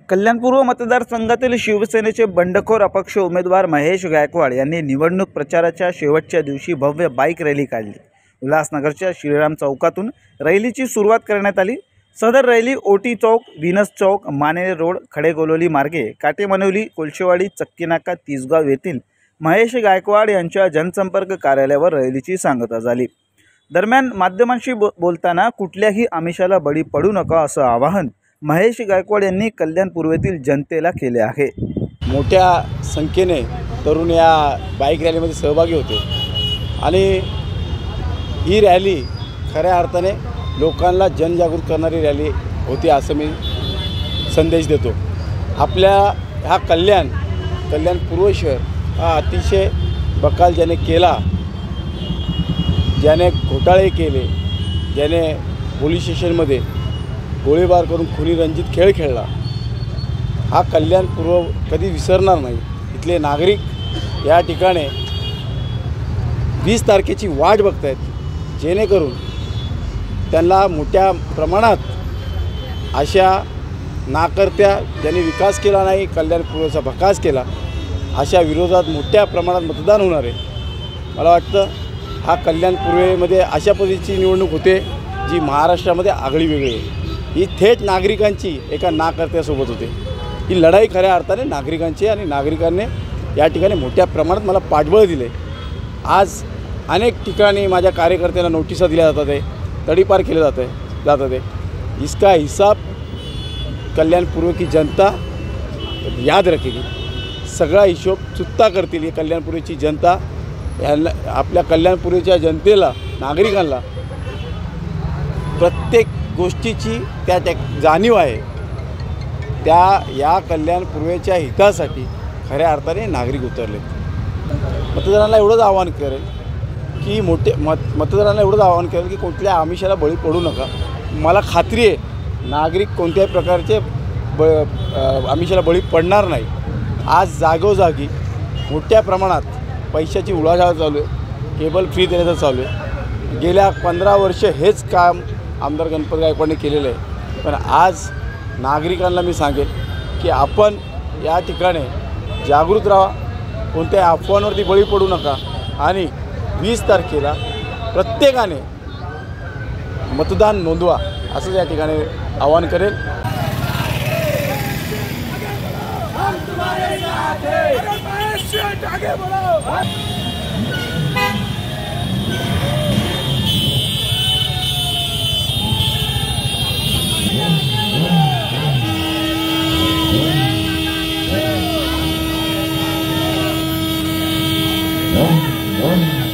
कल्याण पूर्व मतदारसंघातील शिवसेनेचे बंडखोर अपक्ष उमेदवार महेश गायकवाड यांनी निवडणूक प्रचाराच्या शेवटच्या दिवशी भव्य बाईक रॅली काढली। उल्हासनगरच्या श्रीराम चौकातून रॅलीची सुरुवात करण्यात आली। सदर रॅली ओटी चौक, विनस चौक, मानेरे रोड, खडेगोलोली मार्गे काटेमनवली, कोळशेवाडी, चक्कीनाका, तिसगाव येथील महेश गायकवाड यांच्या जनसंपर्क कार्यालयावर रॅलीची सांगता झाली। दरम्यान माध्यमांशी बोलताना कुठल्याही आमिषाला बळी पडू नका असं आवाहन महेश गायकवाड यांनी कल्याण पूर्वेतील जनतेला केले आहे। मोठ्या संख्येने तरुण या बाईक रॅलीमध्ये सहभागी होते आणि ही रॅली खऱ्या अर्थाने लोकांना जनजागृत करणारी रॅली होती असं मी संदेश देतो। आपल्या हा कल्याण पूर्व शहर हा अतिशय बकाल ज्याने केला, ज्याने घोटाळे केले, ज्याने पोलीस स्टेशनमध्ये गोळीबार करून खुनी रंजित खेळ खेळला, हा कल्याण पूर्व कधी विसरणार नाही। इथले नागरिक या ठिकाणी 20 तारखेची वाट बघतायत, जेणेकरून त्यांना मोठ्या प्रमाणात अशा नाकर्त्या ज्यांनी विकास केला नाही, कल्याण पूर्वचा भकास केला, अशा विरोधात मोठ्या प्रमाणात मतदान होणार आहे। मला वाटतं हा कल्याण पूर्वेमध्ये अशा पद्धतीची निवडणूक होते जी महाराष्ट्रामध्ये आगळी वेगळी आहे। ही थेट नागरिकांची एका नाकर्त्यासोबत होते। ही लढाई खऱ्या अर्थाने नागरिकांची आणि नागरिकांनी या ठिकाणी मोठ्या प्रमाणात मला पाठबळ दिले। आज अनेक ठिकाणी माझ्या कार्यकर्त्यांना नोटिसा दिल्या जातात आहे, तडीपार केले जात आहे। इसका हिसाब कल्याण पूर्व की जनता याद रखेगी। सगळा हिशोब चुकता करतील ही कल्याण पूर्वेची जनता। यांना आपल्या कल्याण पूर्वेच्या जनतेला, नागरिकांना प्रत्येक गोष्टीची त्या जाणीव आहे। या कल्याण पूर्वेच्या हितासाठी खऱ्या अर्थाने नागरिक उतरले। मतदारांना एवढंच आवाहन करेल की मतदारांना एवढंच आवाहन करेल की कुठल्या आमिषाला बळी पडू नका। मला खात्री आहे नागरिक कोणत्याही प्रकारचे आमिषाला बळी पडणार नाही। आज जागोजागी मोठ्या प्रमाणात पैशाची उलाढाल चालू आहे, केबल फ्री देण्याचं चालू आहे। गेल्या 15 वर्ष हेच काम आमदार गणपत गायकवाडने केलेलं आहे। पण आज नागरिकांना मी सांगेल की आपण या ठिकाणी जागृत राहा, कोणत्या अफवांवरती बळी पडू नका आणि 20 तारखेला प्रत्येकाने मतदान नोंदवा असं या ठिकाणी आवाहन करेल। No.